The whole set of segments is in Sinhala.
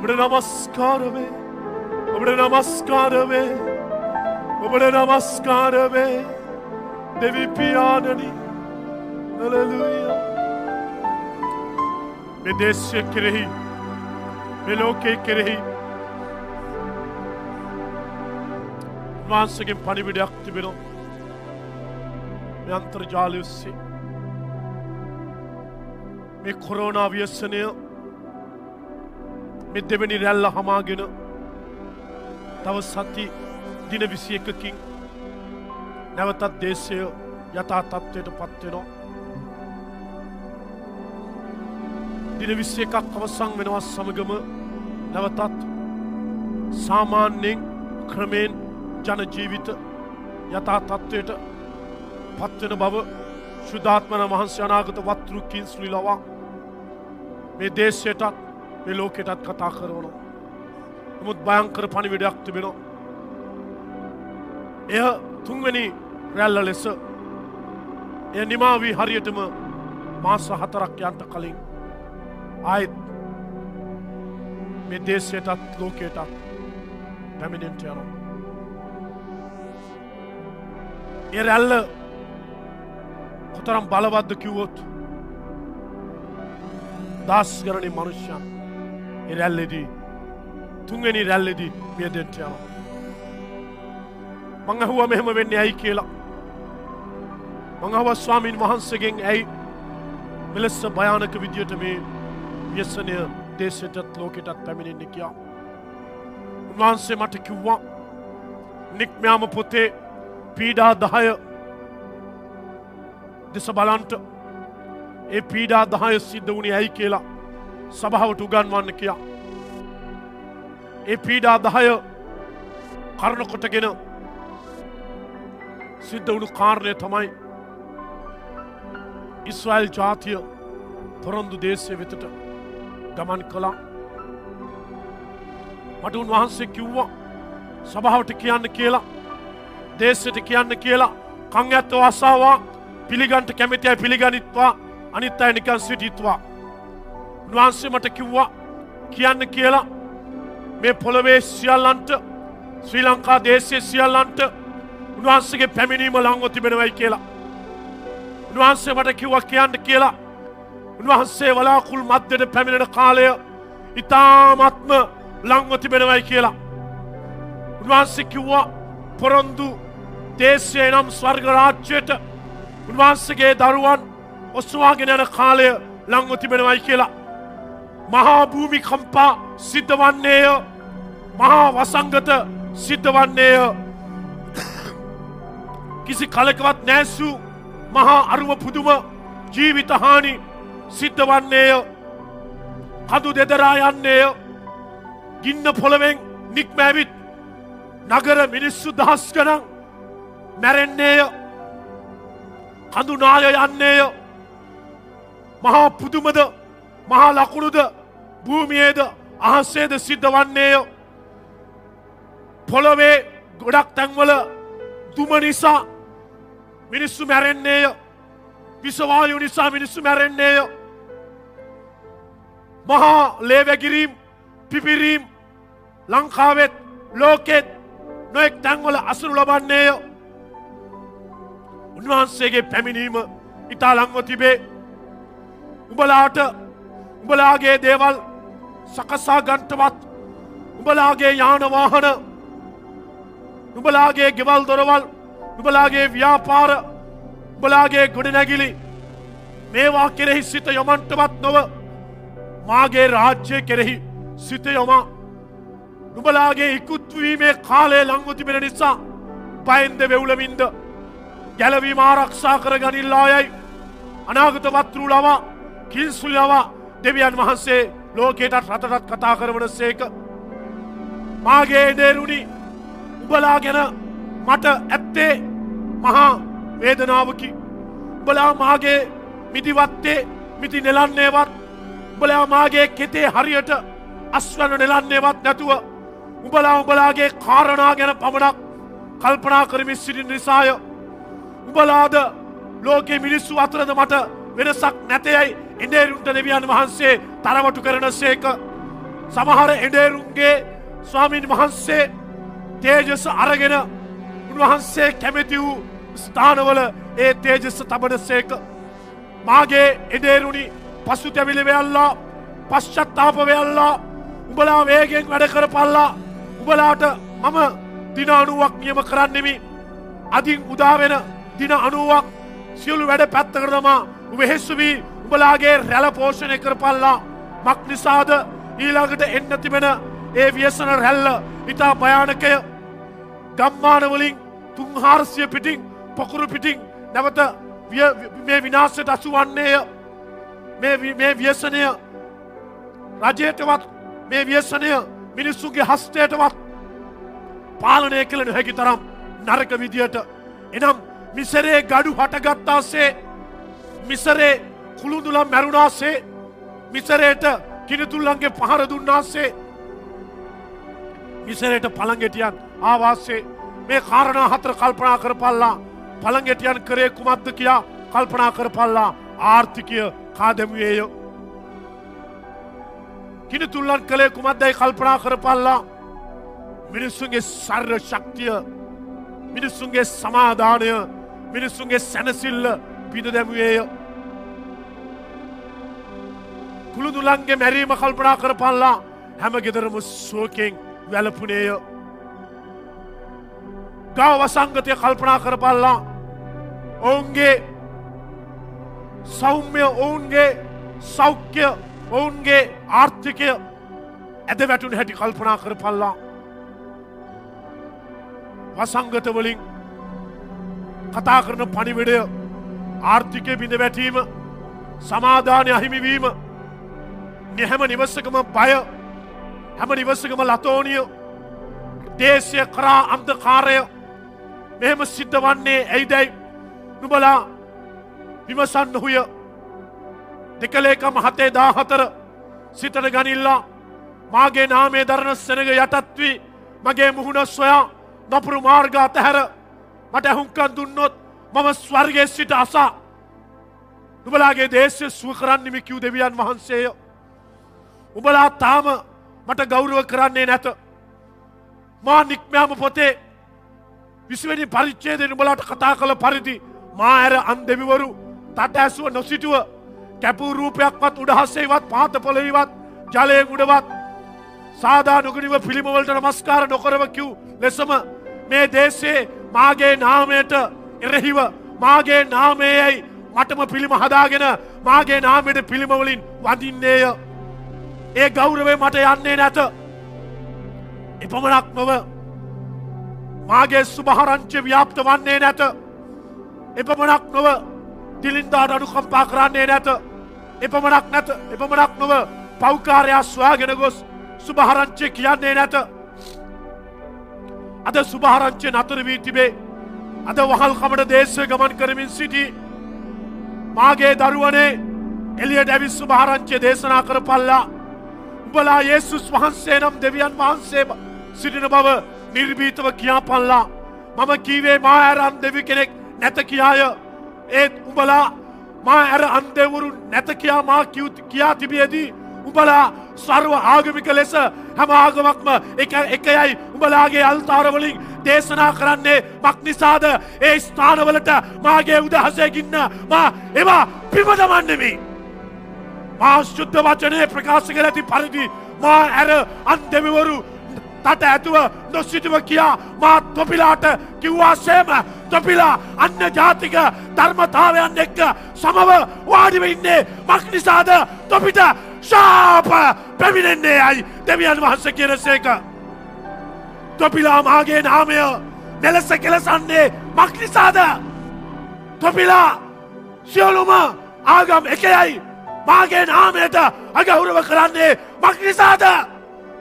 ඔබට නමස්කාර වේ. ඔබට නමස්කාර වේ. ඔබට නමස්කාර වේ. දෙවි පියාණනි. හලෙලූයා. මේ දේශය කෙරෙහි මේ ලෝකයේ කෙරෙහි මානසික පණිවිඩයක් තිබෙනවා. මේ අන්තර්ජාලය ඔස්සේ මේ කොරෝනා ව්‍යසනය මේ දෙවැනි රැල්ල හමාගෙන තව සති දින 21කින් නැවතත් දේශය යථා තත්ත්වයට පත් වෙනවා. දින 21ක් අවසන් වෙනවා සමගම නැවතත් සාමාන්‍යයෙන් ක්‍රමෙන් ජන ජීවිත යථා තත්ත්වයට පත් වෙන බව ශුද්ධාත්මන වහන්සේ අනාගත වත්රු කින්ස්ලිලවා මේ දේශයටත් මේ ලෝකෙටත් කතා කරනවා. නමුත් භයංකර පණිවිඩයක් තිබෙනවා. එය තුන්වෙනි රැල්ල ලෙස එය නිමා වී හරියටම මාස 4ක් යන්ට කලින් ආයෙත් මේ දේශයටත් ලෝකයටත් පැමිණෙන්නට යනවා. ඒ රැල්ල කොතරම් බලවත්ද කිව්වොත් දහස් ගණනින් මනුෂ්‍යයන් ඒ රැල්ලේදී තුන්වෙනි රැල්ලේදී මියදෙන්න යනවා. මං අහුවා මෙහෙම වෙන්නේ ඇයි කියලා. මං අහුවා ස්වාමීන් වහන්සේගෙන් ඇයි මෙලෙස භයානක විදියට මේ ව්‍යසනය දේශයටත් ලෝකෙටත් පැමිණෙන්නේ කියලා. උන්වහන්සේ මට කිව්වා නික්මයාම පොතේ පීඩා 10 දෙස බලන්ට ඒ පීඩා 10 සිද්ධ වුණේ ඇයි කියලා සභාවට උගන්වන්න කියලා. ඒ පීඩා 10 කරුණ කොටගෙන සිද්ධ වුණු කාරණය තමයි ඉස්රායල් ජාතිය පොරොන්දු දේශය වෙතට ගමන් කළා. මට උන්වහන්සේ කිව්වා සභාවට කියන්න කියලා, දේශයට කියන්න කියලා, කන් ඇත්තෝ අසාවා පිළිගන්ට කැමති අය පිළිගනිත්වා, අනිත් අය නිකන් සිටිත්වා. උන්වහන්සේ මට කිව්වා කියන්න කියලා මේ පොළවේ සියල්ලන්ට, ශ්‍රී ලංකා දේශයේ සියල්ලන්ට උන්වහන්සේගේ පැමිණීම ලංව තිබෙනවයි කියලා. උන්වහන්සේ මට කිව්වා කියන්න කියලා උන්වහන්සේ වලාකුළු මැදට පැමිණෙන කාලය ඉතාමත්ම ලංව තිබෙනවයි කියලා. උන්වහන්සේ කිව්වා පොරොන්දු දේශයේ නම් ස්වර්ග රාජ්‍යයට උන්වහන්සේගේ දරුවන් ඔසවාගෙන යන කාලය ලංව තිබෙනවයි කියලා. මහා භූමිකම්පා සිද්ධ වන්නේය. මහා වසංගත සිද්ධ වන්නේය. කිසි කලකවත් නැසු මහා අරුම පුදුම ජීවිත හානි සිද්ධ වන්නේය. කඳු දෙදරා යන්නේය. ගින්න පොළවෙන් නික්ම ඇවිත් නගර මිනිස්සු දහස් ගණන් මැරෙන්නේය. කඳු නාය යන්නේය. මහා පුදුමද මහා ලකුණුද භූමියේද අහසේද සිද්ධ වන්නේය. පොළවේ ගොඩක් තැන්වල දුම නිසා මිනිස්සු මැරෙන්නේය. විසවායු නිසා මිනිස්සු මැරෙන්නේය. මහා ලේවැගිරීම් පිපිරීම් ලංකාවෙත් ලෝකෙත් නොයෙක් තැන්වල අසුරු ලබන්නේය. උන්වහන්සේගේ පැමිණීම ඉතා ලංව තිබේ. උඹලාට උඹලාගේ දේවල් සකසා ගන්නටවත්, උඹලාගේ යාන වාහන, උඹලාගේ ගෙවල් දොරවල්, උඹලාගේ ව්‍යාපාර, උඹලාගේ ගොඩනැගිලි මේවා කෙරෙහි සිත යොමන්ටවත් නොව මාගේ රාජ්‍යය කෙරෙහි සිත යොමා නුඹලාගේ ඉක්ුත්වීමේ කාලය ලංව තිබෙන නිසා පයින්ද වෙවුලමින්ද ගැලවීම ආරක්ෂා කර ගනිල්ලායයි අනාගත වත්රු ලවා කින්සුල් ලවා දෙවියන් වහන්සේ ලෝකයටත් රටටත් කතා කරවන සේක. මාගේ දේරුණි උඹලා ගැන මට ඇත්තේ මහා වේදනාවකි. උඹලා මාගේ මිදිවත්තේ මිදි නෙලන්නේවත්, උඹලා මාගේ කෙතේ හරියට අස්වැන්න නෙලන්නේවත් නැතුව උඹලාගේ කාරණා ගැන පමණක් කල්පනා කරමින් සිටින නිසාය. උඹලාද ලෝකේ මිනිස්සු අතරද මට වෙනසක් නැතේයි එඬේරුන්ට දෙවියන් වහන්සේ තරවටු කරන සේක. සමහර එඬේරුන්ගේ ස්වාමීන් වහන්සේ තේජස අරගෙන උන්වහන්සේ කැමති වූ ස්ථානවල ඒ තේජස තබනසේක. මාගේ එඬේරුනි පසුතැවිලි වෙයල්ලා පශ්චත්තාප වෙයල්ලා උඹලා වේගෙන් වැඩ කරපල්ලා. උඹලාට මම දින 90ක් නියම කරන්නෙමි. අදින් උදා වෙන දින 90ක් සියලු වැඩ පැත්තකට දමා වෙහෙසු වී උඹලාගේ රැළ පෝෂණය කරපල්ලා. මක් නිසාද ඊළඟට එන්න තිබෙන ඒ ව්‍යසන රැල්ල ඉතා භයානකය. ගම්මාන වලින් 300 පිටින් පොකුරු පිටින් නැවත මේ විනාශයට අසුවන්නේය. මේ ව්‍යසනය රජයටවත් මේ ව්‍යසනය මිනිස්සුගේ හස්තයටවත් පාලනය කළ නොහැකි තරම් නරක විදියට. එනම් මිසරේ ගඩු හටගත්තාසේ මිසරේ කුළුඳුලම් මැරුණාසේ මිසරේට කිරිතුල්ලන්ගේ පහර දුන්නාසේ මිසරේට පළඟෙටියන් ආවාසේ මේ කාරණා හතර කල්පනා කරපල්ලා. පළඟෙටියන් කරේ කුමක්ද කියා කල්පනා කරපල්ලා. ආර්ථිකය කාදැමුවේය. කිරිතුල්ලන් කළේ කුමක්දයි කල්පනා කරපල්ලා. මිනිස්සුන්ගේ සර්ව ශක්තිය, මිනිස්සුන්ගේ සමාදානය, මිනිස්සුන්ගේ සැනසිල්ල පිද දැමුවේය. කුළුඳුලන්ගේ මැරීම කල්පනා කරපල්ලා. හැම ගෙදරම ශෝකයෙන් වැළපුණේය. ගව වසංගතය කල්පනා කරපල්ලා. ඔවුන්ගේ සෞම්‍ය, ඔවුන්ගේ සෞඛ්‍ය, ඔවුන්ගේ ආර්ථිකය ඇද වැටුන හැටි කල්පනා කරපල්ලා. වසංගත වලින් කතා කරන පණිවිඩය ආර්ථිකය බිඳ වැටීම, සමාදානය අහිමිවීම, හැම නිවසකම බය, හැම නිවසකම ලතෝනිය, දේශය කරා අන්ධකාරය මෙහෙම සිද්ධ වන්නේ ඇයිදැයි නුබලා විමසන්න හුය. දෙකලේකම 714 සිතට ගනිල්ලා. මාගේ නාමයේ දරන සෙනග යටත් වී මගේ මුහුණ සොයා නපුරු මාර්ග අතහැර මට ඇහුම්කන් දුන්නොත් මම ස්වර්ගයේ සිට අසා නුබලාගේ දේශය සුව කරන්නෙමි කිව් දෙවියන් වහන්සේය. උඹලා තාම මට ගෞරව කරන්නේ නැත. මා නික්මයාම පොතේ 20 වෙනි පරිච්ඡේදයේ නුඹලාට කතා කළ පරිදි මා ඇර අන් දෙවිවරු තට ඇසුව නොසිටුව කැපූ රූපයක්වත් උඩහසේවත් පාත පොළොවේවත් ජලයෙන් උඩවත් සාදා නොගනිව පිළිමවලට නමස්කාර නොකරව කිව් ලෙසම මේ දේශයේ මාගේ නාමයට එරෙහිව මාගේ නාමයේයි මටම පිළිම හදාගෙන මාගේ නාමයට පිළිම වලින් වඳින්නේය. ඒ ගෞරවය මට යන්නේ නැත. එපමණක් නොව මාගේ සුභාරංචි ව්‍යාප්ත වන්නේ නැත. එපමණක් නොව දිලින්දාට අනුකම්පා කරන්නේ නැත. එපමණක් නොව පෞකාරයා සොයාගෙන ගොස් සුභාරංචි කියන්නේ නැත. අද සුභාරංචි නතර වී තිබේ. අද වහල්කමට දේශය ගමන් කරමින් සිටි මාගේ දරුවනේ එළියට ඇවිත් සුභාරංචි දේශනා කරපල්ලා. උඹලා යේසුස් වහන්සේ නම් දෙවියන් වහන්සේ සිටින බව නිර්භීතව කියාපල්ලා. මම කීවේ මා ඇර අන් දෙවි කෙනෙක් නැත කියාය. ඒත් උඹලා මා ඇර අන් දෙවරු නැත කියා මා කියා තිබියදී උඹලා සර්ව ආගමික ලෙස හැම ආගමක්ම එකයයි උඹලාගේ අල්තාර වලින් දේශනා කරන්නේ මක් නිසාද? ඒ ස්ථානවලට මාගේ උදහසේ ගින්න මා ඒවා බිම දමන්නෙමි. මා ශුද්ධ වචනේ ප්‍රකාශ කළ ඇති පරිදි මා ඇර අන් දෙවිවරු තට ඇතුව නොසිටුව කියා මා තොපිලාට කිව්වාසේම තොපිලා අන්‍ය ජාතික ධර්මතාවයන් එක්ක සමව වාඩිව ඉන්නේ මක් නිසාද? තොපිට ශාප පැමිණෙන්නේ යයි දෙවියන් වහන්සේ කියන සේක. තොපිලා මාගේ නාමය මෙලෙස කෙලසන්නේ මක් නිසාද? තොපිලා සියලුම ආගම් එකයයි මාගේ නාමයට අගෞරව කරන්නේ මක් නිසාද?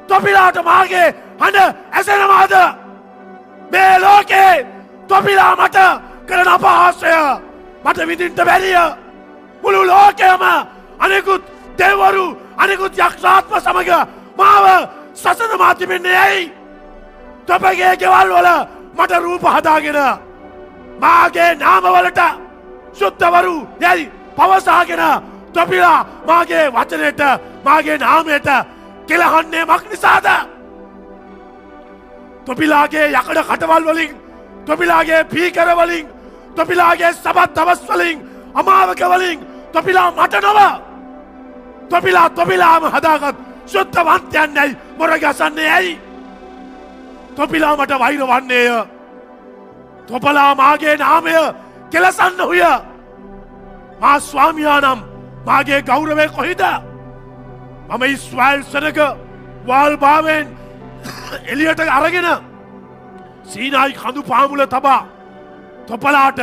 තොපිලාට මාගේ හඬ ඇසෙනවාද? මේ ලෝකේ තොපිලා මට කරන අපහාසය මට විඳින්න බැරිය. මුළු ලෝකයම අනෙකුත් දෙවරු අනෙකුත් යක්ෂාත්ම සමග මාව සසඳමා තිබෙන්නේ ඇයි? තොපගේ ගෙවල් වල මට රූප හදාගෙන මාගේ නාමවලට සුද්ධවරු යයි පවසාගෙන තොපිලා මාගේ වචනයට මාගේ නාමයට කෙලහන්නේ මක් නිසාද? තොපිලාගේ යකඩ කටවල් වලින්, තොපිලාගේ පීකර වලින්, තොපිලාගේ සබත් දවස් වලින්, අමාවක වලින් තොපිලා මට නොව. තොපිලාම හදාගත් සුද්ධවන්තයන් ඇයි මොරගසන්නේ ඇයි? තොපිලා මට වෛර වන්නේය. තොපලා මාගේ නාමය කෙලසන්න හුය. මා ස්වාමියානම් මාගේ ගෞරවය කොහිද? මම ඉස්රායෙල් සෙනග වාල්භාවෙන් එලියට අරගෙන සීනායි කඳු පාමුල තබා තොපලාට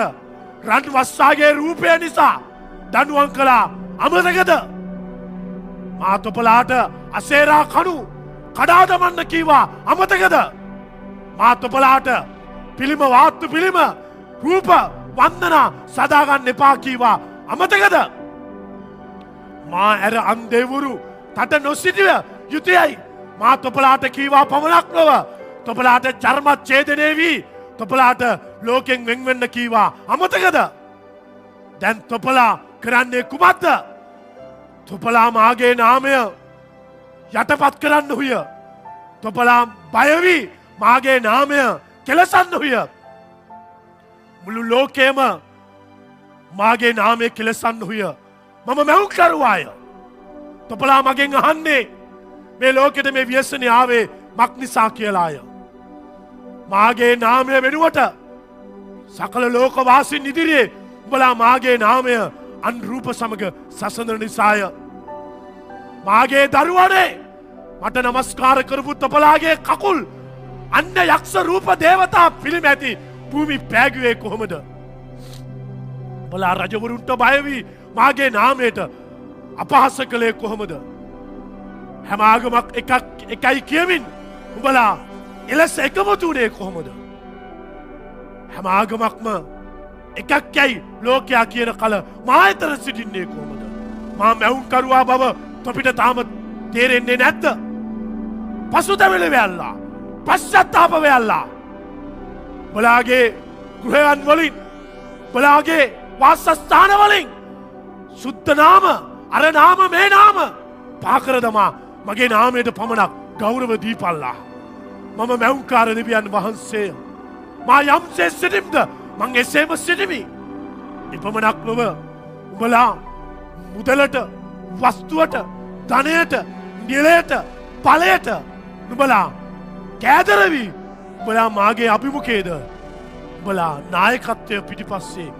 රන් වස්සාගේ රූපය නිසා දනුවන් කළා අමතකද? මා තොපලාට අසේරා කණු කඩාදමන්න කීවා අමතකද? මා තොපලාට පිළිම වාත්තු පිළිම රූප වන්දනා සදාගන්න එපා කීවා අමතකද? මා ඇර අන්දෙවුරු තට නොසිටිය යුතුයයි මා තොපලාට කීවා පමණක් නොව තොපලාට චර්මත් ඡේදනය වී තොපලාට ලෝකෙන් වෙන්වෙන්න කීවා අමතකද? දැන් තොපලා කරන්නේ කුමක්ද? තොපලා මාගේ නාමය යටපත් කරන්න හුය. තොපලා බය වී මාගේ නාමය කෙලසන්න හුය. මුළු ලෝකේම මාගේ නාමය කෙලසන්න හුය. මම මැවුම්කරුවාය. තොපලා මගෙන් අහන්නේ මේ ලෝකෙට මේ ව්‍යසනය ආවේ මක් නිසා කියලාය. මාගේ නාමය වෙනුවට සකල ලෝකවාසීන් ඉදිරියේ උඹලා මාගේ නාමය අන්රූප සමග සසඳන නිසාය. මාගේ දරුවනේ මට නමස්කාර කරපු තොපලාගේ කකුල් අන්න යක්ෂ රූප දේවතා පිළිම ඇති භූමි පෑගුවේ කොහොමද? උඹලා රජවරුන්ට බය වී මාගේ නාමයට අපහාස කළේ කොහොමද? හැම ආගමක් එකයි කියමින් උඹලා එලෙස එකමුතු වුණේ කොහොමද? හැම ආගමක්ම එකක් යයි ලෝකයා කියන කල මා අතර සිටින්නේ කොහොමද? මා මැවුම්කරුවා බව තොපිට තාම තේරෙන්නේ නැද්ද? පසුතැවිලි වෙල්ලා, පශ්චාත්තාප වෙල්ලා. බලාගේ ගෘහයන් වලින්, බලාගේ වාසස්ථාන වලින් සුද්ධ නාම, අර නාම මේ නාම පාකර දමා මගේ නාමයට පමණක් ගෞරව දීපල්ලා. මම මැවුම්කාර දෙවියන් වහන්සේ. මා යම්සේ සිටිම්ද මං එසේම සිටිමි. එපමණක් නොව උඹලා මුදලට, වස්තුවට, ධනයට, නිලයට, ඵලයට නුඹලා කෑදරවී උඹලා මාගේ අභිමුඛයේද? උඹලා නායකත්වය පිටිපස්සේ,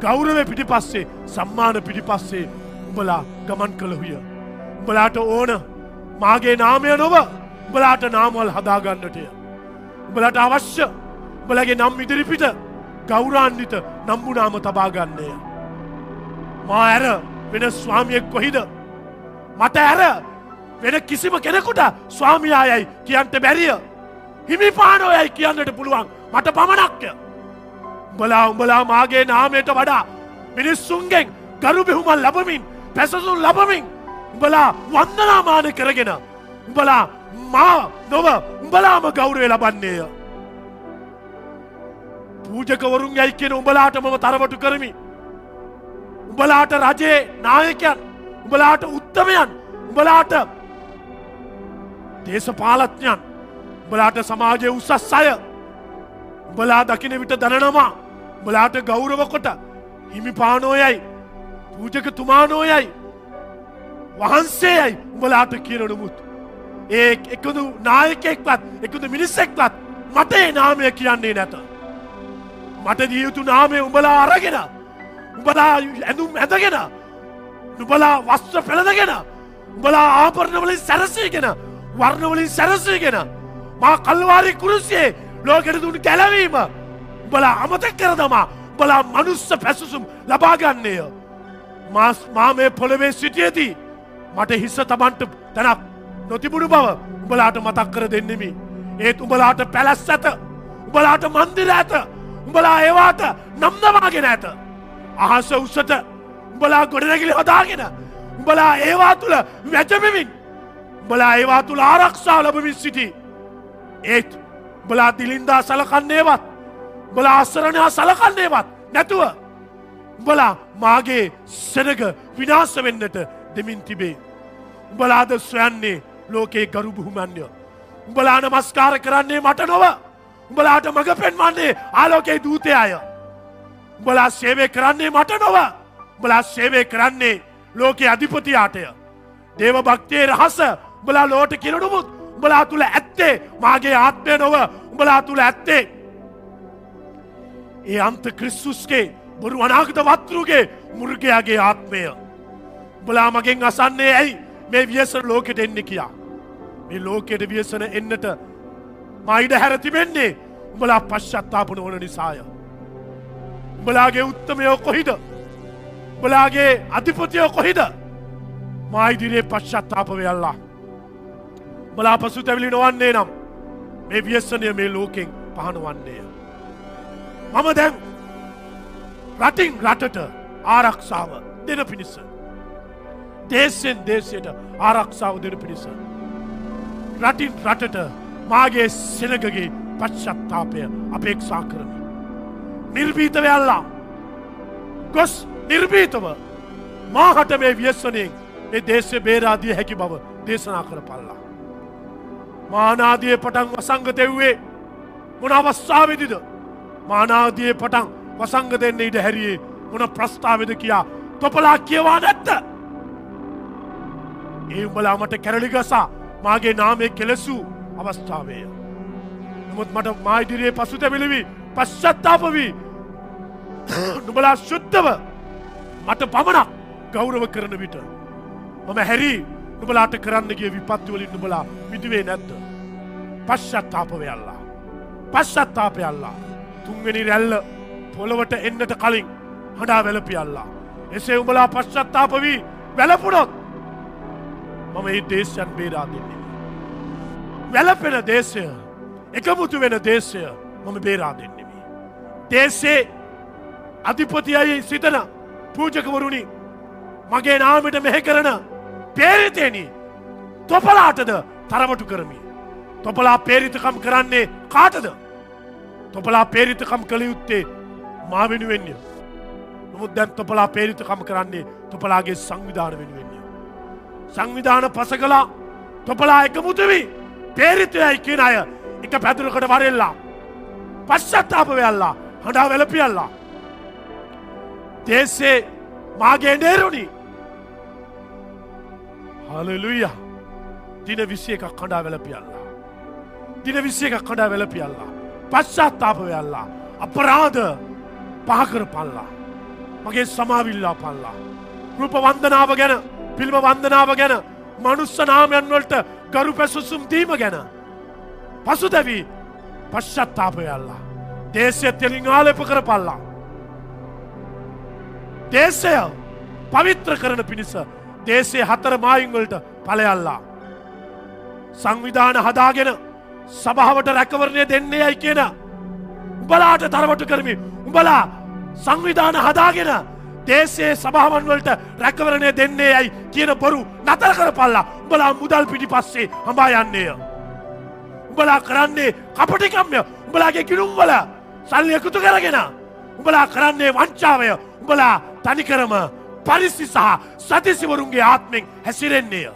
ගෞරවය පිටිපස්සේ, සම්මාන පිටිපස්සේ උඹලා ගමන් කළහුය. උඹලාට ඕන මාගේ නාමය නොව උඹලාට නාමවල් හදාගන්නටය. උඹලාට අවශ්‍ය උඹලගේ නම් ඉදිරිපිට ගෞරවාන්විත නම්බුනාම තබා ගන්නය. මා ඇර වෙන ස්වාමියෙක් කොහිද? මට ඇර වෙන කිසිම කෙනෙකුට ස්වාමියායයි කියන්ට බැරිය. හිමිපානෝයයි කියන්නට පුළුවන් මට පමණක්ය. උඹලා මාගේ නාමයට වඩා මිනිස්සුන්ගෙන් ගරු බිහුමල් ලබමින්, පැසසුම් ලබමින් උඹලා වන්දනාමාන කරගෙන උඹලා මා නොව උඹලාම ගෞරවය ලබන්නේය. පූජකවරුන් යයි කියන උඹලාට මම තරවටු කරමි. උඹලාට රජයේ නායකයන්, උඹලාට උත්තමයන්, උඹලාට දේශපාලඥයන්, උඹලාට සමාජයේ උසස් අය, උඹලා දකින විට දනනවා උඹලාට ගෞරව කොට හිමිපානෝයයි, පූජකතුමානෝයයි, වහන්සේයයි උඹලාට කියන නමුත් ඒ එකදු නායකයෙක්වත්, එකදු මිනිස්සෙක්වත් මට ඒ නාමය කියන්නේ නැත. මට දිය යුතු නාමය උඹලා අරගෙන, උඹලා ඇඳුම් ඇඳගෙන, උඹලා වස්ත්‍ර පෙළඳගෙන, උඹලා ආභරණ වලින් සැරසීගෙන, වර්ණ වලින් සැරසීගෙන මා කල්වාරි කුරුසියේ ලෝකෙට දුන් ගැලවීම උඹලා අමතක කර දමා උඹලා මනුස්ස පැසසුම් ලබා ගන්නේය. මා මේ පොළවේ සිටියේදී මට හිස තබන්ට තැනක් නොතිබුණු බව උඹලාට මතක් කර දෙන්නෙමි. ඒත් උඹලාට පැලැස් ඇත, උඹලාට මන්දිර ඇත, උඹලා ඒවාට නම් දමාගෙන ඇත. අහස උසට උඹලා ගොඩනැගිලි හදාගෙන, උඹලා ඒවා තුළ වැජඹමින්, උඹලා ඒවා තුළ ආරක්ෂා ලබමින් සිටි. ඒත් උඹලා දිලින්දා සලකන්නේවත්, උඹලා අසරණයා සලකන්නේවත් නැතුව උඹලා මාගේ සෙනග විනාශ වෙන්නට දෙමින් තිබේ. උඹලාද සොයන්නේ ලෝකේ ගරු බුහුමන්ය. උඹලා නමස්කාර කරන්නේ මට නොව. උඹලාට මඟ පෙන්වන්නේ ආලෝකයේ දූතයාය. උඹලා සේවය කරන්නේ මට නොව. උඹලා සේවය කරන්නේ ලෝකයේ අධිපතියාටය. දේව භක්තියේ රහස උඹලා ලෝට කිරණුමුත් උඹලා තුල ඇත්තේ මාගේ ආත්මය නොව. උඹලා තුල ඇත්තේ ඒ අන්ත ක්‍රිස්තුස්ගේ බොරු අනාගත වත්රුගේ මුර්ගයාගේ ආත්මය. උඹලා මගෙන් අසන්නේ ඇයි මේ ව්‍යසන ලෝකෙට එන්නේ කියා. මේ ලෝකෙට ව්‍යසන එන්නට මා ඉඩ හැර තිබෙන්නේ උඹලා පශ්චාත්තාප නොවන නිසාය. උඹලාගේ උත්තමයෝ කොහිද? උඹලාගේ අධිපතියෝ කොහිද? මා ඉදිරියේ පශ්චාත්තාප වෙයල්ලා. උඹලා පසුතැවිලි නොවන්නේ නම් මේ ව්‍යසනය මේ ලෝකෙන් පහනවන්නේය. මම දැන් රටින් රටට ආරක්ෂාව දෙන පිණිස, දේශෙන් දේශයට ආරක්ෂාව දෙන පිණිස රටින් රටට මාගේ සෙනගගේ පශ්චත්තාපය අපේක්ෂා කරමි. නිර්භීත වෙයල්ලා ගොස් නිර්භීතව මාහට මේ ව්‍යසනයෙන් මේ දේශය බේරාදිය හැකි බව දේශනා කරපල්ලා. මානාදිය පටන් වසංගතෙව්වේ මොන අවස්ථාවේදීද? මානාදිය පටන් වසංග දෙන්න ඉඩ හැරියේ මොන ප්‍රස්ථාවද කියා තොපලා කියවා නැත්ත. ඒ උඹලා මට කැරලි ගසා මාගේ නාමය කෙලසූ අවස්ථාවේය. නමුත් මට මා ඉදිරියේ පසුතැවිලි වී පශ්චාත්තාප වී නුඹලා ශුද්ධව මට පමණක් ගෞරව කරන විට මම හැරි නුඹලාට කරන්න ගිය විපත්ති වලින් නුඹලා මිදුවේ නැද්ද? පශ්චාත්තාප වෙයල්ලා. පශ්චාත්තාප වෙයල්ලා. තුන්වෙනි රැල්ල පොළවට එන්නට කලින් හඬා වැළපියල්ලා. එසේ උඹලා පශ්චාත්තාප වී වැළපුණොත් මම මේ දේශයන් බේරා දෙන්නේ. වැළපෙන දේශය, එකමුතු වෙන දේශය මම බේරා දෙන්නේ. දේශේ අධිපතියයි සිතන පූජකවරුනි, මගේ නාමයට මෙහෙ කරන පේරිතේනි තොපලාටද තරමටු කරමි. තොපලා පේරිතකම් කරන්නේ කාටද? තොපලා පේරිතකම් කළ යුත්තේ මා වෙනුවෙන්ය. නමුත් දැන් තොපලා පේරිතකම් කරන්නේ තොපලාගේ සංවිධාන වෙනුවෙන්ය. සංවිධාන පසකලා තොපලා එකමුතු වී පේරිතයයි කියන අය එක පැදුරකට වරෙල්ලා පශ්චාත්තාප වෙයල්ලා හඬා වැළපියල්ලා. දේශේ මාගේ නේරුණි. හලෙලුයා. දින 21ක් හඬා වැළපියල්ලා. දින 21ක් හඬා වැළපියල්ලා. පශ්චාත්තාප වෙයල්ලා. අපරාධ පහ කරපල්ලා. මගේ සමාවිල්ලා පල්ලා. රූප වන්දනාව ගැන, පිළිම වන්දනාව ගැන, මනුස්ස නාමයන් වලට ගරු පැසසුම් දීම ගැන පසුතැවී පශ්චාත්තාප වෙයල්ලා. දේශය තෙලින් ආලේප කරපල්ලා. දේශය පවිත්‍ර කරන පිණිස දේශයේ 4 මායිම් වලට ඵලයල්ලා. සංවිධාන හදාගෙන සභාවට රැකවරණය දෙන්නේයි කියන උඹලාට තරවටු කරමි. උඹලා සංවිධාන හදාගෙන දේශයේ සභාවන් වලට රැකවරණය දෙන්නේයි කියන බොරු නතර කරපල්ලා. උඹලා මුදල් පිටිපස්සේ හඹා යන්නේය. උඹලා කරන්නේ කපටිකම්ය. උඹලාගේ කිනුම් වල සල්ලි එකතු කරගෙන උඹලා කරන්නේ වංචාවය. උඹලා තනිකරම පරිසි සහ සතිසිවරුන්ගේ ආත්මෙන් හැසිරෙන්නේය.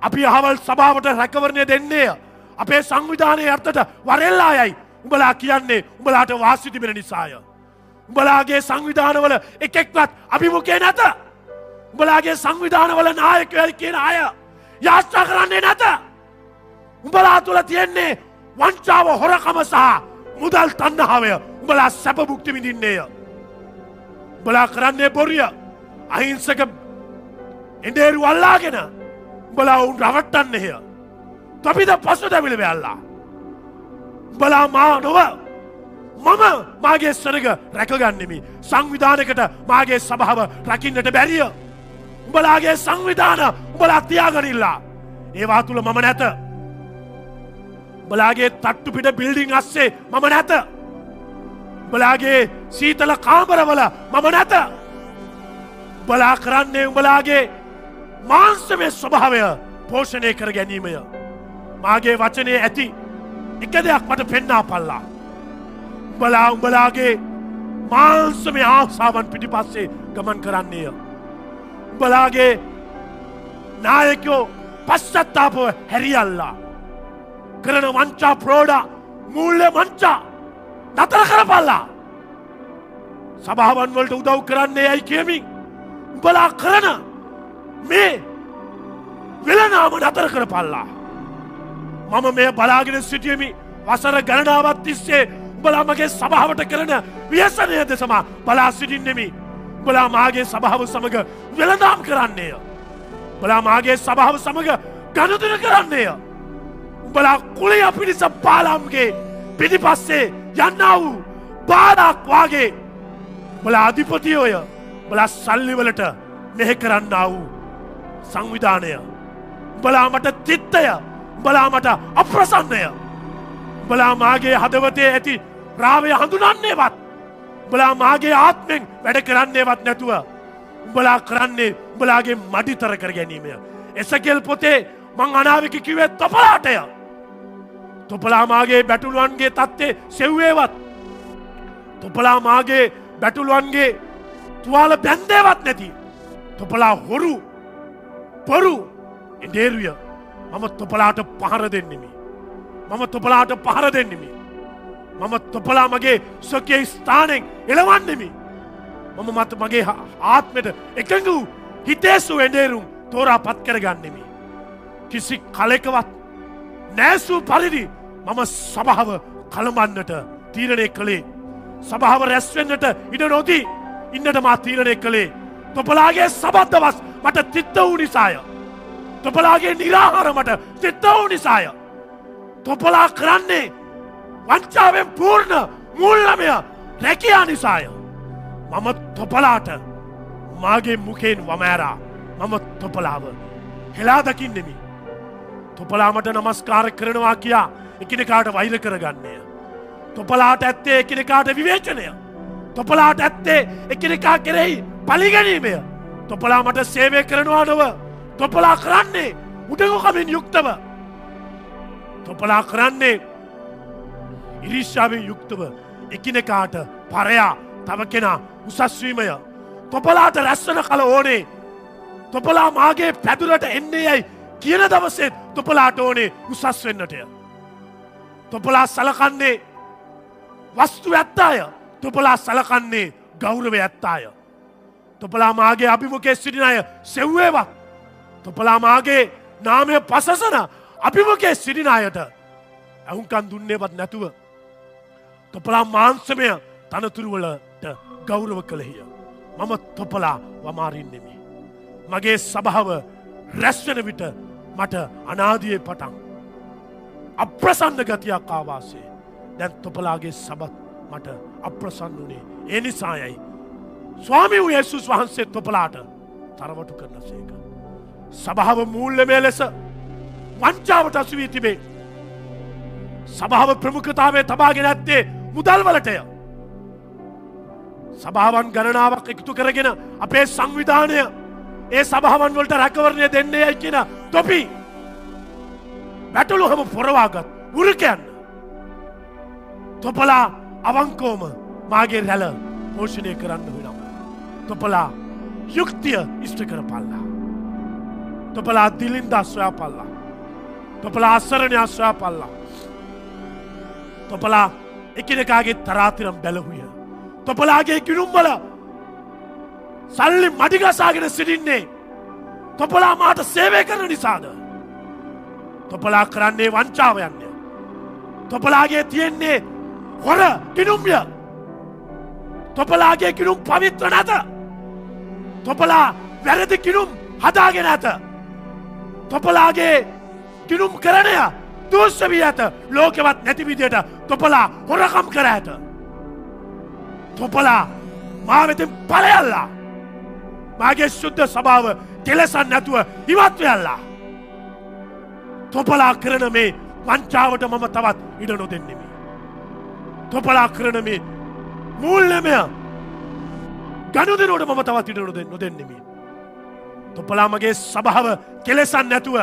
අපි අහවල් සභාවට රැකවරණය දෙන්නේය. අපේ සංවිධානයේ අර්ථට වරෙල්ලායයි උඹලා කියන්නේ උඹලාට වාසි තිබෙන නිසාය. උඹලාගේ සංවිධානවල එකෙක්වත් අභිමුඛය නැත. උඹලාගේ සංවිධානවල නායකයයි කියන අය යාත්‍රා කරන්නේ නැත. උඹලා තුල තියෙන්නේ වංචාව, හොරකම සහ මුදල් තණ්හාවය. උඹලා සැප භුක්ති විඳින්නේය. උඹලා කරන්නේ බොරිය. අහිංසක එඬේරු අල්ලාගෙන උඹලා උන් රවට්ටන්නේය. තොපිද පසුතැවිලි වෙයල්ලා. උඹලා මා නොව මම මාගේ සරග රැකගන්නෙමි. සංවිධානයකට මාගේ සභාව රකින්නට බැරිය. උඹලාගේ සංවිධාන උඹලා තියාගනිල්ලා. ඒවා තුල මම නැත. උඹලාගේ තට්ටු පිට බිල්ඩින් අස්සේ මම නැත. උඹලාගේ සීතල කාමරවල මම නැත. උඹලා කරන්නේ උඹලාගේ මාංශමය ස්වභාවය පෝෂණය කර ගැනීමය. මාගේ වචනේ ඇති එක දෙයක් මට පෙන්නා පල්ලා. උඹලා උඹලාගේ මාංශමය ආසාවන් පිටිපස්සේ ගමන් කරන්නේය. උඹලාගේ නායකයෝ පශ්චත්තාපව හැරියල්ලා කරන වංචා ප්‍රෝඩා මූල්‍ය මංචා නතර කරපල්ලා. සභාවන් වලට උදව් කරන්නේ ඇයි කියමින් උඹලා කරන මේ වෙලනාම නතර කරපල්ලා. මම මේ බලාගෙන සිටියමි වසර ගණනාවක් තිස්සේ උඹලා මගේ සභාවට කරන ව්‍යසනය දෙසම බලා සිටින්නෙමි. උඹලා මාගේ සභාව සමග වෙලඳාම් කරන්නේය. උඹලා මාගේ සභාව සමග ගනුදෙනු කරන්නේය. උඹලා කුලිය පිණිස පාලම්ගේ පිටිපස්සේ යන්නා වූ බාඩක් වාගේ උඹලා අධිපතියෝය. උඹලා සල්ලිවලට මෙහෙ කරන්නා වූ සංවිධානය. උඹලා මට චිත්තය. උඹලා මට අප්‍රසන්නය. උඹලා මාගේ හදවතේ ඇති රාවය හඳුනන්නේවත් උඹලා මාගේ ආත්මෙන් වැඩ කරන්නේවත් නැතුව උඹලා කරන්නේ උඹලාගේ මඩිතර කර ගැනීමය. එසකෙල් පොතේ මං අනාවක කිව්වේ තොපලාටය. තොපලා මාගේ බැටළුවන්ගේ තත්ත්වය සෙව්වේවත් තොපලා මාගේ බැටළුවන්ගේ තුවාල බැන්දේවත් නැති තොපලා හොරු පොරු එඩේරුය. මම තොපලාට පහර දෙන්නෙමි. මම තොපලාට පහර දෙන්නෙමි. මම තොපලා මගේ සොකේ ස්ථානෙන් එළවන්නෙමි. මම මත මගේ ආත්මයට එකඟ වූ හිතේසු එඩේරුම් තෝරා පත් කරගන්නෙමි. කිසි කලෙකවත් නෑසූ පරිදි මම සභාව කළඹන්නට තීරණය කළේ. සභාව රැස්වෙන්නට ඉඩ නොදී ඉන්නට මා තීරණය කළේ. තොපලාගේ සබත් දවස් මට තිත්ත වූ නිසාය. තොපලාගේ නිරාහාර මට තිත්ත වූ නිසාය. තොපලා කරන්නේ වංචාවෙන් පූර්ණ මූල්‍යමය රැකියා නිසාය. මම තොපලාට මාගේ මුකෙන් වමෑරා මම තොපලාව හෙලා දකින්නෙමි. තොපලාමට නමස්කාර කරනවා කියා එකිනෙකාට වෛර කරගන්නේය. තොපලාට ඇත්තේ එකිනෙකාට විවේචනය. තොපලාට ඇත්තේ එකිනෙකා කෙරෙහි පලිගැනීමය. තොපලා මට සේවය කරනවා නොව තොපලා කරන්නේ උඩගුකමින් යුක්තව. තොපලා කරන්නේ ඉරිශ්‍යාවෙන් යුක්තව එකිනෙකාට පරයා තව කෙනා උසස්වීමය. තොපලාට රැස්සන කල ඕනේ. තොපලා මාගේ පැදුරට එන්නේ යැයි කියන දවසෙත් තොපලාට ඕනේ උසස් වෙන්නටය. තොපලා සලකන්නේ වස්තු ඇත්තාය. තොපලා සලකන්නේ ගෞරව ඇත්තාය. තොපලා මාගේ අභිමුඛයේ සිටින අය සෙව්වේවත් තොපලා මාගේ නාමය පසසන අභිමුඛයේ සිටින අයට ඇහුම්කන් දුන්නේවත් නැතුව තොපලා මාංශමය තනතුරුවලට ගෞරව කළෙහිය. මම තොපලා වමාරින්නෙමි. මගේ සභාව රැස්වෙන විට මට අනාදියේ පටන් අප්‍රසන්න ගතියක් ආවාසේ. දැන් තොපලාගේ සබත් මට අප්‍රසන්න වුණේ ඒ නිසායයි ස්වාමී වූ යේසුස් වහන්සේ තොපලාට තරවටු කරන සේක. සභාව මූල්‍යමය ලෙස වංචාවට අසු වී තිබේ. සභාව ප්‍රමුඛතාවයේ තබාගෙන ඇත්තේ මුදල් වලටය. සභාවන් ගණනාවක් එකතු කරගෙන අපේ සංවිධානය ඒ සභාවන් වලට රැකවරණය දෙන්නේ යයි කියන තොපි බැටළුවම පොරවාගත් වෘකයන්. තොපලා අවංකෝම මාගේ රැළ පෝෂණය කරන්න වෙනවා. තොපලා යුක්තිය ඉෂ්ට කරපල්ලා. තොපලා දිලින්දා සොයාපල්ලා. තොපලා අසරණයා සොයාපල්ලා. තොපලා එකිනෙකාගේ තරාතිරම් බැලහුය. තොපලාගේ ගිණුම්වල සල්ලි මඩිගසාගෙන සිටින්නේ තොපලා මාට සේවය කරන නිසාද? තොපලා කරන්නේ වංචාව යන්නේ. තොපලාගේ තියෙන්නේ හොර ගිණුම්ය. තොපලාගේ ගිණුම් පවිත්‍ර නැත. තොපලා වැරදි ගිණුම් හදාගෙන ඇත. තොපලාගේ ගිණුම් කරණය දූෂ්‍ය වී ඇත. ලෝකෙවත් නැති විදියට තොපලා හොරකම් කර ඇත. තොපලා මා වෙතින් ඵලයල්ලා. මාගේ සුද්ධ සභාව කෙලසන් නැතුව ඉවත් වෙයල්ලා. තොපලා කරන මේ වංචාවට මම තවත් ඉඩ නොදෙන්නෙමි. තොපලා කරන මේ මූල්‍යමය ගනුදෙනුවට මම තවත් ඉඩ නොදෙන්නෙමි. තොපලා මගේ සභාව කෙලසන් නැතුව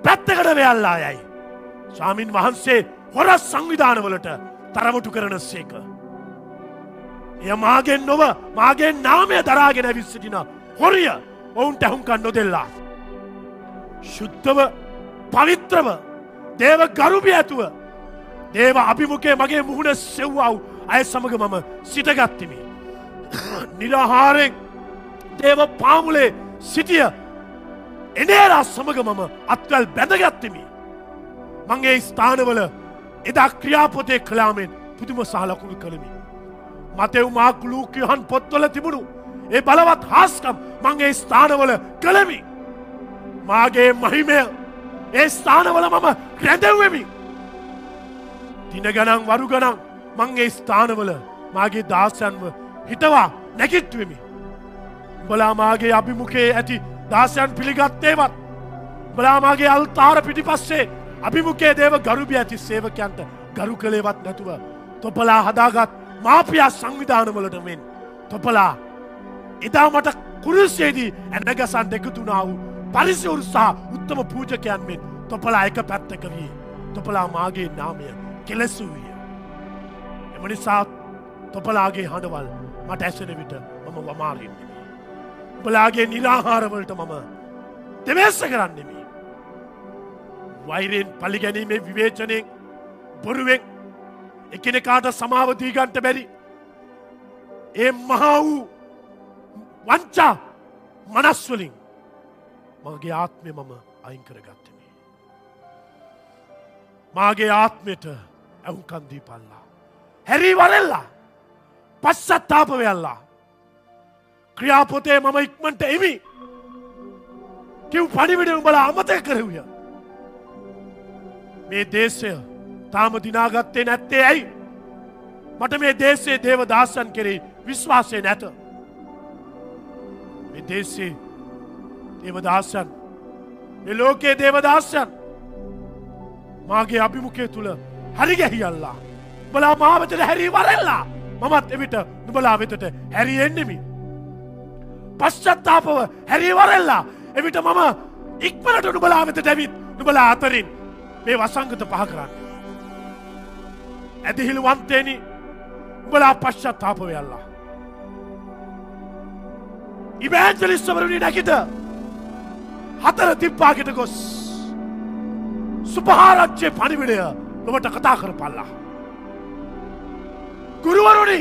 පැත්තකට වෙයල්ලා යයි ස්වාමින් වහන්සේ හොර සංවිධානවලට තරවටු කරන සේක. එය මාගෙන් නොව මාගේ නාමය දරාගෙන ඇවිත් සිටින හොරිය ඔවුන්ට ඇහුම්කන් නොදෙල්ලා ශුද්ධව පවිත්‍රව දේව ගරුබිය ඇතුව දේව අභිමුඛයේ මගේ මුහුණ සෙව්වා වූ අය සමග මම සිටගත්තිමි. නිරාහාරයෙන් දේව පාමුලේ සිටිය එනේරා සමග මම අත්වැල් බැඳගත්තිමි. මගේ ස්ථානවල එදා ක්‍රියාපොතේ කලාමෙන් පුදුම සහලකුණු කළමි. මතෙව් මාක් ලූක් යොහන් පොත්වල තිබුණු ඒ බලවත් හාස්කම් මගේ ස්ථානවල කළමි. මාගේ මහිමය ඒ ස්ථානවල මම රැඳෙව්වෙමි. දින ගණන් වරු ගණන් මගේ ස්ථානවල මාගේ දාසයන්ව හිටවා නැගිට්වෙමි. උඹලා මාගේ අභිමුඛයේ ඇති දාසයන් පිළිගත්තේවත් උඹලා මාගේ අල්තාර පිටිපස්සේ අභිමුඛයේ දේව ගරුබිය ඇති සේවකයන්ට ගරු කළේවත් නැතුව තොපලා හදාගත් මාපියා සංවිධානවලට මෙන් තොපලා එදා මට කුරුසේදී ඇනගසන් දෙකතුනා වූ පරිසිවරු සහ උත්තම පූජකයන් මෙන් තොපලා එක පැත්තක වී තොපලා මාගේ නාමය කෙලෙසුවිය. එම නිසා තොපලාගේ හඬවල් මට ඇසෙන විට මම වමාරින්නෙමි. උඹලාගේ නිරාහාරවලට මම දෙවේශ කරන්නෙමි. වෛරයෙන් පලිගැනීමේ විවේචනයෙන් බොරුවෙන් එකිනෙකාට සමාව දී ගන්නට බැරි ඒ මහා වූ වංචා මනස් වලින් මගේ ආත්මය මම අයින් කරගත්තෙමි. මාගේ ආත්මයට ඇහුම්කන් දීපල්ලා. හැරී වරෙල්ලා. පශ්චාත්තාප වෙල්ලා. ක්‍රියාපොතේ මම ඉක්මනට එමි. කිව් පණිවිඩ උඹලා අමතක කරුවිය. මේ දේශය තාම දිනාගත්තේ නැත්තේ ඇයි? මට මේ දේශයේ දේව දාසයන් කෙරෙහි විශ්වාසය නැත. මේ දේශයේ දේව දාසයන්, මේ ලෝකයේ දේව දාසයන් මාගේ අභිමුඛය තුල හරි ගැහියල්ලා. උඹලා මා වෙතට හැරී වරෙල්ලා. මමත් එවිට නුඹලා වෙතට හැරී එන්නෙමි. පශ්චාත්තාපව හැරී වරෙල්ලා. එවිට මම ඉක්මනට නුඹලා වෙතට ඇවිත් නුඹලා අතරින් මේ වසංගත පහ කරන්න. ඇදහිලි වන්තේනි උඹලා පශ්චාත්තාප වෙයල්ලා. ඉවැන්ජලිස්ට්වරුනි නැගිට හතර තිබ්බාගෙට ගොස් සුපහාරච්චේ පණිවිඩය ඔබට කතා කරපල්ලා. ගුරුවරුනි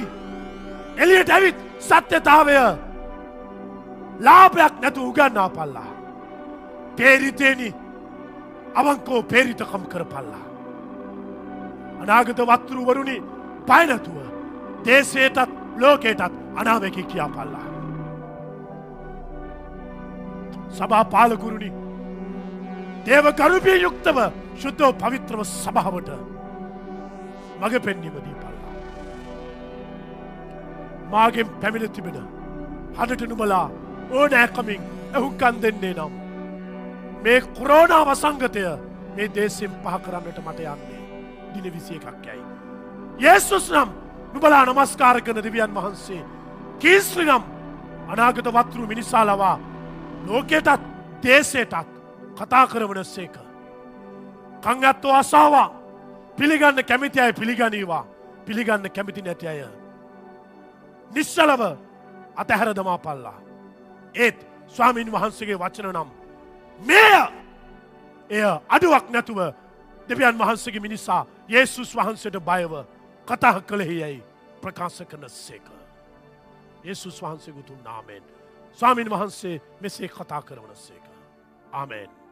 එළියට ඇවිත් සත්‍යතාවය ලාභයක් නැතු උගන්වා පල්ලා. පේරිතේනි අවංකෝ පේරිතකම් කරපල්ලා. අනාගත වත්තුරුවරුනි බය නැතුව දේශයටත් ලෝකයටත් අනාවැකි කියාපල්ලා. සභා පාලකුරුනි දේව ගරුබිය යුක්තව ශුද්ධව පවිත්‍රව සභාවට මග පෙන්වීම දීපල්ලා. මාගෙන් පැමිණ තිබෙන හඬට නුඹලා ඕනෑකමින් ඇහුම්කන් දෙන්නේ නම් මේ කොරෝනා වසංගතය මේ දේශයෙන් පහ කරන්නට මට යන්නේ දින 21ක් යයි. යේසුස් නම් නුඹලා නමස්කාර කරන දෙවියන් වහන්සේ කීස්රි නම් අනාගත වත්රු මිනිසා ලවා ලෝකයටත් දේශයටත් කතා කරවන සේක. කං ඇත්තෝ අසාවා. පිළිගන්න කැමති අය පිළිගනීවා. පිළිගන්න කැමති නැති අය නිශ්චලව අතහැර දමා පල්ලා. ඒත් ස්වාමීන් වහන්සේගේ වචන නම් මෙය එය අඩුවක් නැතුව දෙවියන් වහන්සේගේ මිනිසා යේසුස් වහන්සේට බයව කතා කළෙහි යයි ප්‍රකාශ කරන සේක. යේසුස් වහන්සේගේ උතුම් නාමයෙන් ස්වාමීන් වහන්සේ මෙසේ කතා කරන සේක. ආමෙන්.